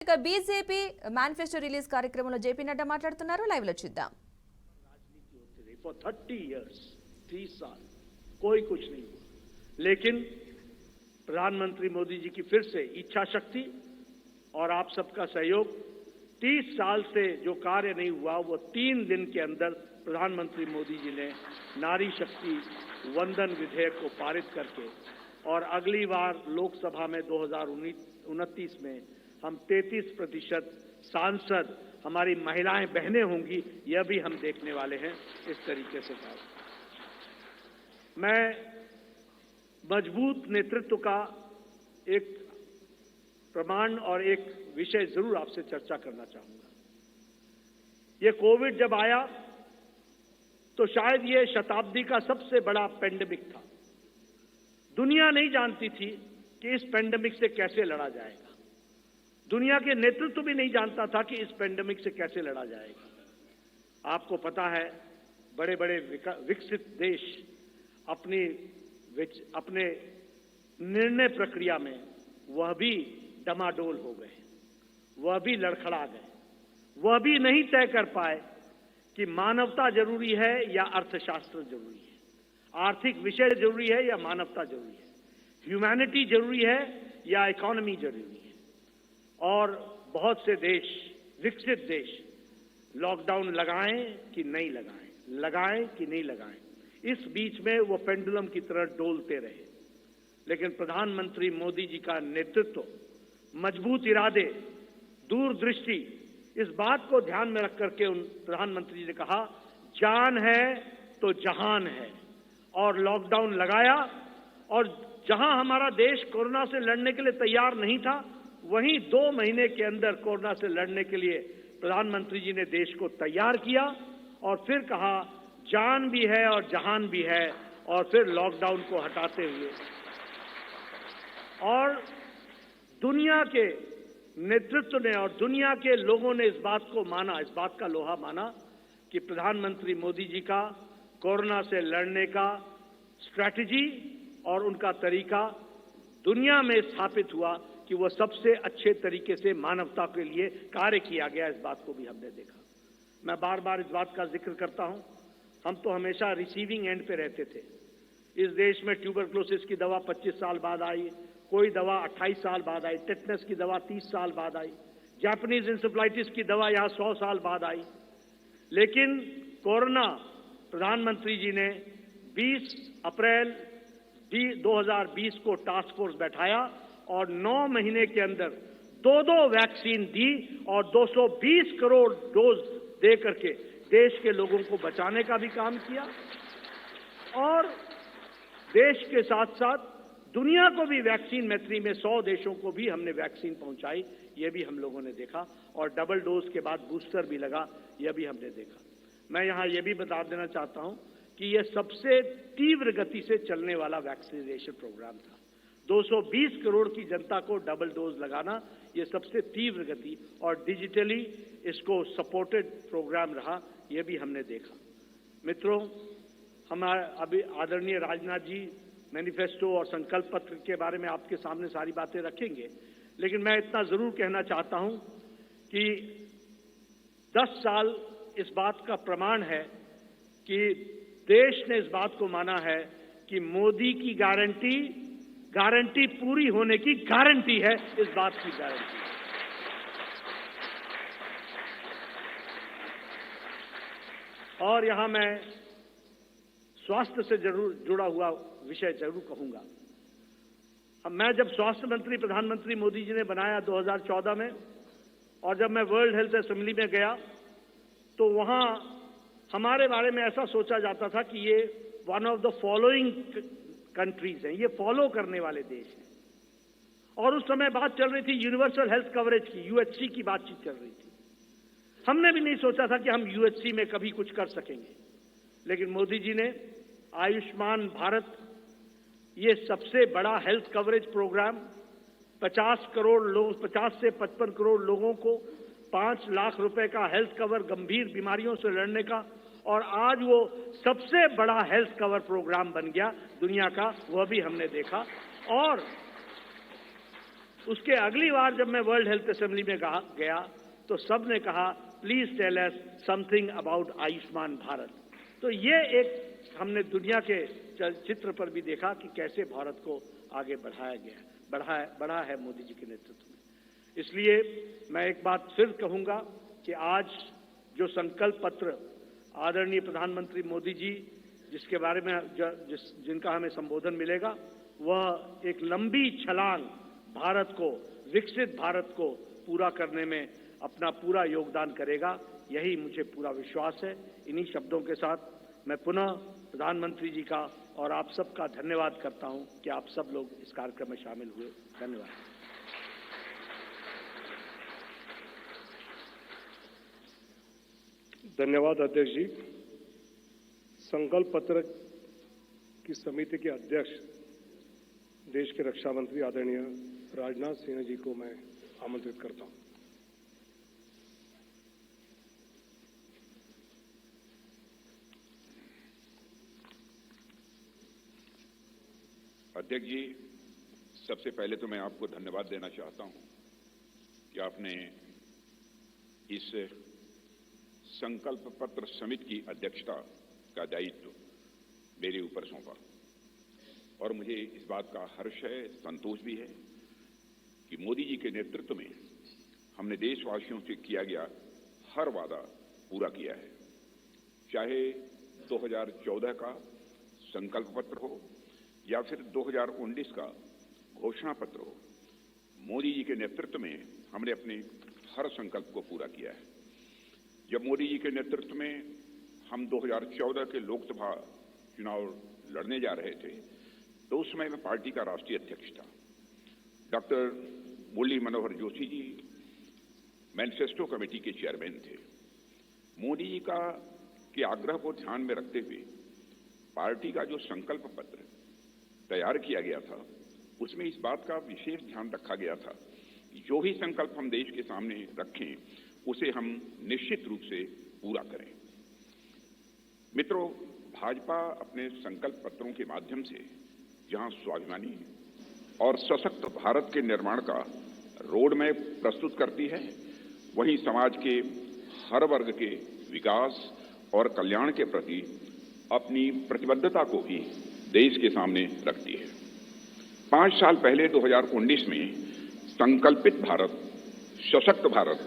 ఇక BJP manifesto release కార్యక్రమంలో JP Nadda మాట్లాడుతున్నారు. లైవ్ లో చూద్దాం. For 30 years 30 साल कोई कुछ नहीं हुआ, लेकिन प्रधानमंत्री मोदी जी की फिर से इच्छा शक्ति और आप सबका सहयोग, 30 साल से जो कार्य नहीं हुआ वो 3 दिन के अंदर प्रधानमंत्री मोदी जी ने नारी शक्ति वंदन विधेयक को पारित करके, और अगली बार लोकसभा में 2029 में हम 33% सांसद हमारी महिलाएं बहनें होंगी, यह भी हम देखने वाले हैं। इस तरीके से मैं मजबूत नेतृत्व का एक प्रमाण और एक विषय जरूर आपसे चर्चा करना चाहूंगा। ये कोविड जब आया तो शायद ये शताब्दी का सबसे बड़ा पेंडेमिक था। दुनिया नहीं जानती थी कि इस पेंडेमिक से कैसे लड़ा जाएगा। दुनिया के नेतृत्व भी नहीं जानता था कि इस पेंडेमिक से कैसे लड़ा जाएगा। आपको पता है, बड़े बड़े विकसित देश अपने निर्णय प्रक्रिया में वह भी डमाडोल हो गए, वह भी लड़खड़ा गए, वह भी नहीं तय कर पाए कि मानवता जरूरी है या अर्थशास्त्र जरूरी है, आर्थिक विषय जरूरी है या मानवता जरूरी है, ह्यूमैनिटी जरूरी है या इकोनॉमी जरूरी है। और बहुत से देश, विकसित देश, लॉकडाउन लगाएं कि नहीं लगाएं, लगाएं कि नहीं लगाएं, इस बीच में वो पेंडुलम की तरह डोलते रहे। लेकिन प्रधानमंत्री मोदी जी का नेतृत्व, मजबूत इरादे, दूरदृष्टि, इस बात को ध्यान में रख करके उन प्रधानमंत्री जी ने कहा, जान है तो जहान है, और लॉकडाउन लगाया। और जहां हमारा देश कोरोना से लड़ने के लिए तैयार नहीं था, वहीं 2 महीने के अंदर कोरोना से लड़ने के लिए प्रधानमंत्री जी ने देश को तैयार किया, और फिर कहा जान भी है और जहान भी है, और फिर लॉकडाउन को हटाते हुए और दुनिया के नेतृत्व ने और दुनिया के लोगों ने इस बात को माना, इस बात का लोहा माना कि प्रधानमंत्री मोदी जी का कोरोना से लड़ने का स्ट्रैटेजी और उनका तरीका दुनिया में स्थापित हुआ कि वो सबसे अच्छे तरीके से मानवता के लिए कार्य किया गया। इस बात को भी हमने देखा। मैं बार बार इस बात का जिक्र करता हूं, हम तो हमेशा रिसीविंग एंड पे रहते थे। इस देश में ट्यूबरक्लोसिस की दवा 25 साल बाद आई, कोई दवा 28 साल बाद आई, टेटनस की दवा 30 साल बाद आई, जापानीज इंसेफ्लाइटिस की दवा यहां 100 साल बाद आई। लेकिन कोरोना, प्रधानमंत्री जी ने 20 अप्रैल 2020 को टास्क फोर्स बैठाया और 9 महीने के अंदर 2 वैक्सीन दी और 220 करोड़ डोज दे करके देश के लोगों को बचाने का भी काम किया, और देश के साथ साथ दुनिया को भी वैक्सीन मैत्री में 100 देशों को भी हमने वैक्सीन पहुंचाई, यह भी हम लोगों ने देखा। और डबल डोज के बाद बूस्टर भी लगा, यह भी हमने देखा। मैं यहां यह भी बता देना चाहता हूं कि यह सबसे तीव्र गति से चलने वाला वैक्सीनेशन प्रोग्राम था। 220 करोड़ की जनता को डबल डोज लगाना, यह सबसे तीव्र गति और डिजिटली इसको सपोर्टेड प्रोग्राम रहा, यह भी हमने देखा। मित्रों, हमारे अभी आदरणीय राजनाथ जी मैनिफेस्टो और संकल्प पत्र के बारे में आपके सामने सारी बातें रखेंगे, लेकिन मैं इतना जरूर कहना चाहता हूं कि 10 साल इस बात का प्रमाण है कि देश ने इस बात को माना है कि मोदी की गारंटी पूरी होने की गारंटी है, इस बात की गारंटी। और यहां मैं स्वास्थ्य से जरूर जुड़ा हुआ विषय जरूर कहूंगा। मैं जब स्वास्थ्य मंत्री प्रधानमंत्री मोदी जी ने बनाया 2014 में, और जब मैं वर्ल्ड हेल्थ असेंबली में गया तो वहां हमारे बारे में ऐसा सोचा जाता था कि ये one of the following countries हैं, ये फॉलो करने वाले देश हैं। और उस समय बात चल रही थी यूनिवर्सल हेल्थ कवरेज की, यूएचसी की बातचीत चल रही थी। हमने भी नहीं सोचा था कि हम यूएचसी में कभी कुछ कर सकेंगे, लेकिन मोदी जी ने आयुष्मान भारत, ये सबसे बड़ा हेल्थ कवरेज प्रोग्राम, 50 से 55 करोड़ लोगों को 5 लाख रुपए का हेल्थ कवर गंभीर बीमारियों से लड़ने का, और आज वो सबसे बड़ा हेल्थ कवर प्रोग्राम बन गया दुनिया का, वह भी हमने देखा। और उसके अगली बार जब मैं वर्ल्ड हेल्थ असेंबली में गया तो सब ने कहा please tell us something about Ayushman Bharat. तो ये एक हमने दुनिया के चित्र पर भी देखा कि कैसे भारत को आगे बढ़ाया गया, बढ़ा है मोदी जी के नेतृत्व में। इसलिए मैं एक बात फिर कहूंगा कि आज जो संकल्प पत्र आदरणीय प्रधानमंत्री मोदी जी जिसके बारे में जिनका हमें संबोधन मिलेगा, वह एक लंबी छलांग भारत को, विकसित भारत को पूरा करने में अपना पूरा योगदान करेगा, यही मुझे पूरा विश्वास है। इन्हीं शब्दों के साथ मैं पुनः प्रधानमंत्री जी का और आप सबका धन्यवाद करता हूं कि आप सब लोग इस कार्यक्रम में शामिल हुए। धन्यवाद। धन्यवाद अध्यक्ष जी। संकल्प पत्र की समिति के अध्यक्ष देश के रक्षा मंत्री आदरणीय राजनाथ सिंह जी को मैं आमंत्रित करता हूं। अध्यक्ष जी, सबसे पहले तो मैं आपको धन्यवाद देना चाहता हूं कि आपने इस संकल्प पत्र समिति की अध्यक्षता का दायित्व मेरे ऊपर सौंपा और मुझे इस बात का हर्ष है, संतोष भी है कि मोदी जी के नेतृत्व में हमने देशवासियों से किया गया हर वादा पूरा किया है। चाहे 2014 का संकल्प पत्र हो या फिर 2019 का घोषणा पत्र हो, मोदी जी के नेतृत्व में हमने अपने हर संकल्प को पूरा किया है। जब मोदी जी के नेतृत्व में हम 2014 के लोकसभा चुनाव लड़ने जा रहे थे तो उस समय मैं पार्टी का राष्ट्रीय अध्यक्ष था। Doctor Murli Manohar Joshi ji manifesto committee के चेयरमैन थे। मोदी जी के आग्रह को ध्यान में रखते हुए पार्टी का जो संकल्प पत्र तैयार किया गया था उसमें इस बात का विशेष ध्यान रखा गया था कि जो भी संकल्प हम देश के सामने रखें उसे हम निश्चित रूप से पूरा करें। मित्रों, भाजपा अपने संकल्प पत्रों के माध्यम से जहां स्वाभिमानी और सशक्त भारत के निर्माण का रोड मैप प्रस्तुत करती है, वहीं समाज के हर वर्ग के विकास और कल्याण के प्रति अपनी प्रतिबद्धता को भी देश के सामने रखती है। 5 साल पहले 2019 में संकल्पित भारत, सशक्त भारत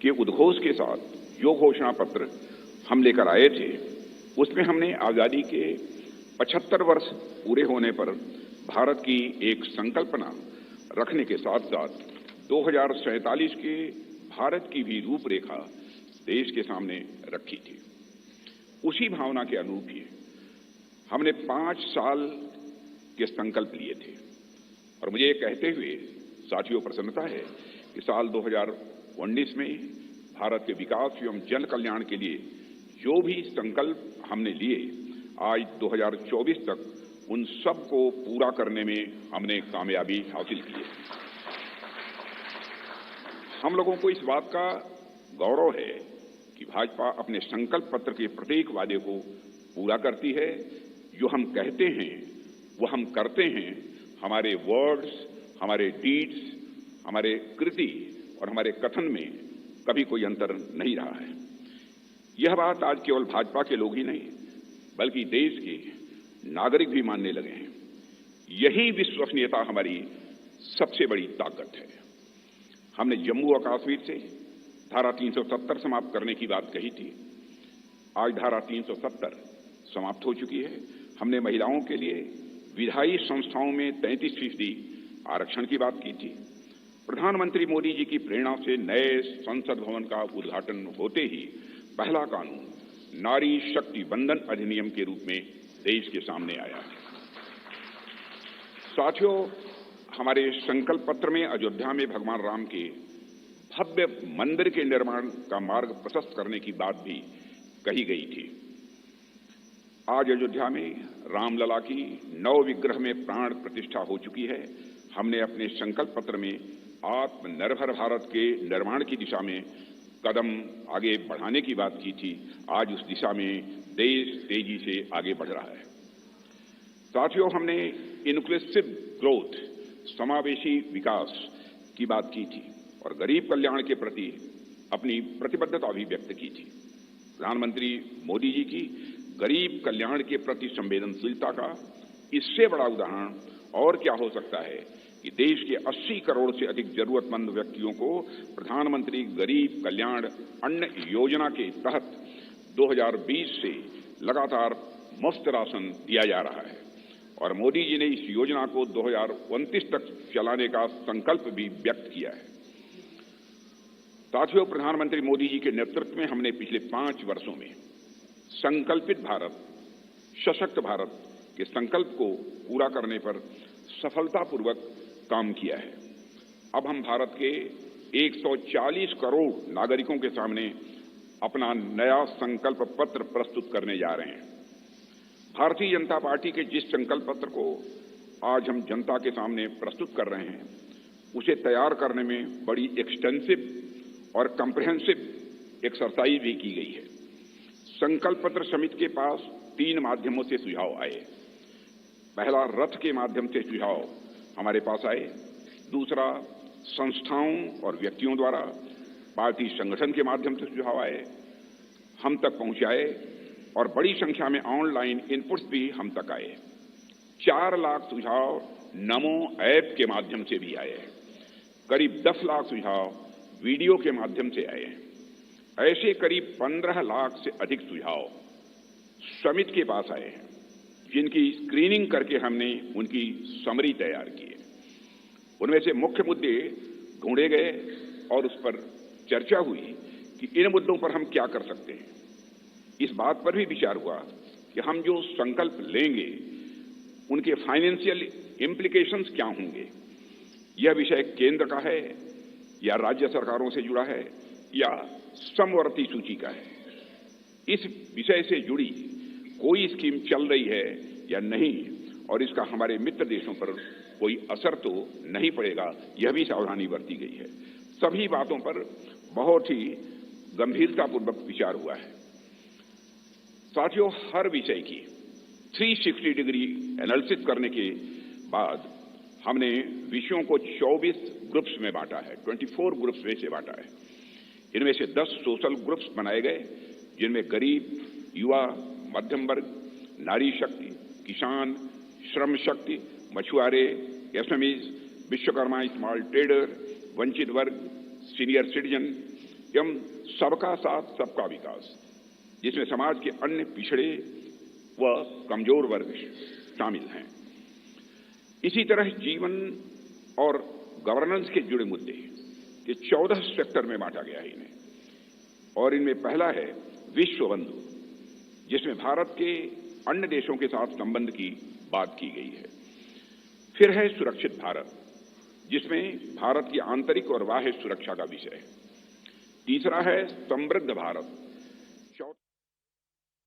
के उद्घोष के साथ जो घोषणा पत्र हम लेकर आए थे उसमें हमने आजादी के 75 वर्ष पूरे होने पर भारत की एक संकल्पना रखने के साथ साथ 2047 के भारत की भी रूपरेखा देश के सामने रखी थी। उसी भावना के अनुरूप ही हमने 5 साल के संकल्प लिए थे और मुझे ये कहते हुए साथियों प्रसन्नता है कि साल 2019 में भारत के विकास एवं जन कल्याण के लिए जो भी संकल्प हमने लिए, आज 2024 तक उन सब को पूरा करने में हमने कामयाबी हासिल की है। हम लोगों को इस बात का गौरव है कि भाजपा अपने संकल्प पत्र के प्रत्येक वादे को पूरा करती है। जो हम कहते हैं वो हम करते हैं। हमारे वर्ड्स, हमारे डीड्स, हमारे कृति और हमारे कथन में कभी कोई अंतर नहीं रहा है। यह बात आज केवल भाजपा के लोग ही नहीं बल्कि देश के नागरिक भी मानने लगे हैं। यही विश्वसनीयता हमारी सबसे बड़ी ताकत है। हमने जम्मू और कश्मीर से धारा 370 समाप्त करने की बात कही थी। आज धारा 370 समाप्त हो चुकी है। हमने महिलाओं के लिए विधायी संस्थाओं में 33% आरक्षण की बात की थी। प्रधानमंत्री मोदी जी की प्रेरणा से नए संसद भवन का उद्घाटन होते ही पहला कानून नारी शक्ति बंधन अधिनियम के रूप में देश के सामने आया। साथियों, हमारे संकल्प पत्र में अयोध्या में भगवान राम के भव्य मंदिर के निर्माण का मार्ग प्रशस्त करने की बात भी कही गई थी। आज अयोध्या में रामलला की नव विग्रह में प्राण प्रतिष्ठा हो चुकी है। हमने अपने संकल्प पत्र में आत्मनिर्भर भारत के निर्माण की दिशा में कदम आगे बढ़ाने की बात की थी। आज उस दिशा में देश तेजी से आगे बढ़ रहा है। साथियों, हमने इंक्लूसिव ग्रोथ, समावेशी विकास की बात की थी और गरीब कल्याण के प्रति अपनी प्रतिबद्धता भी व्यक्त की थी। प्रधानमंत्री मोदी जी की गरीब कल्याण के प्रति संवेदनशीलता का इससे बड़ा उदाहरण और क्या हो सकता है कि देश के 80 करोड़ से अधिक जरूरतमंद व्यक्तियों को प्रधानमंत्री गरीब कल्याण अन्न योजना के तहत 2020 से लगातार मुफ्त राशन दिया जा रहा है और मोदी जी ने इस योजना को 2029 तक चलाने का संकल्प भी व्यक्त किया है। साथियों, प्रधानमंत्री मोदी जी के नेतृत्व में हमने पिछले 5 वर्षों में संकल्पित भारत, सशक्त भारत के संकल्प को पूरा करने पर सफलतापूर्वक काम किया है। अब हम भारत के 140 करोड़ नागरिकों के सामने अपना नया संकल्प पत्र प्रस्तुत करने जा रहे हैं। भारतीय जनता पार्टी के जिस संकल्प पत्र को आज हम जनता के सामने प्रस्तुत कर रहे हैं, उसे तैयार करने में बड़ी एक्सटेंसिव और कम्प्रिहेंसिव एक्सरसाइज भी की गई है। संकल्प पत्र समिति के पास 3 माध्यमों से सुझाव आए। पहला, रथ के माध्यम से सुझाव हमारे पास आए। दूसरा, संस्थाओं और व्यक्तियों द्वारा पार्टी संगठन के माध्यम से सुझाव आए, हम तक पहुंचाए और बड़ी संख्या में ऑनलाइन इनपुट्स भी हम तक आए। 4 लाख सुझाव नमो ऐप के माध्यम से भी आए। करीब 10 लाख सुझाव वीडियो के माध्यम से आए। ऐसे करीब 15 लाख से अधिक सुझाव समिति के पास आए हैं, जिनकी स्क्रीनिंग करके हमने उनकी समरी तैयार की है। उनमें से मुख्य मुद्दे ढूंढे गए और उस पर चर्चा हुई कि इन मुद्दों पर हम क्या कर सकते हैं। इस बात पर भी विचार हुआ कि हम जो संकल्प लेंगे उनके फाइनेंशियल इम्प्लीकेशंस क्या होंगे। यह विषय केंद्र का है या राज्य सरकारों से जुड़ा है या समवर्ती सूची का है। इस विषय से जुड़ी कोई स्कीम चल रही है या नहीं और इसका हमारे मित्र देशों पर कोई असर तो नहीं पड़ेगा, यह भी सावधानी बरती गई है। सभी बातों पर बहुत ही गंभीरतापूर्वक विचार हुआ है। साथियों, हर विषय की 360 डिग्री एनालिसिस करने के बाद हमने विषयों को 24 ग्रुप्स में बांटा है, 24 ग्रुप्स में से बांटा है। इनमें से 10 सोशल ग्रुप्स बनाए गए, जिनमें गरीब, युवा, मध्यम वर्ग, नारी शक्ति, किसान, श्रम शक्ति, मछुआरे, एसएमईज, विश्वकर्मा, स्मॉल ट्रेडर, वंचित वर्ग, सीनियर सिटीजन एवं सबका साथ सबका विकास, जिसमें समाज के अन्य पिछड़े व कमजोर वर्ग शामिल हैं। इसी तरह जीवन और गवर्नेंस के जुड़े मुद्दे के 14 सेक्टर में बांटा गया है इन्हें। और इनमें पहला है विश्व बंधु, जिसमें भारत के अन्य देशों के साथ संबंध की बात की गई है। फिर है सुरक्षित भारत, जिसमें भारत की आंतरिक और बाह्य सुरक्षा का विषय है। तीसरा है समृद्ध भारत,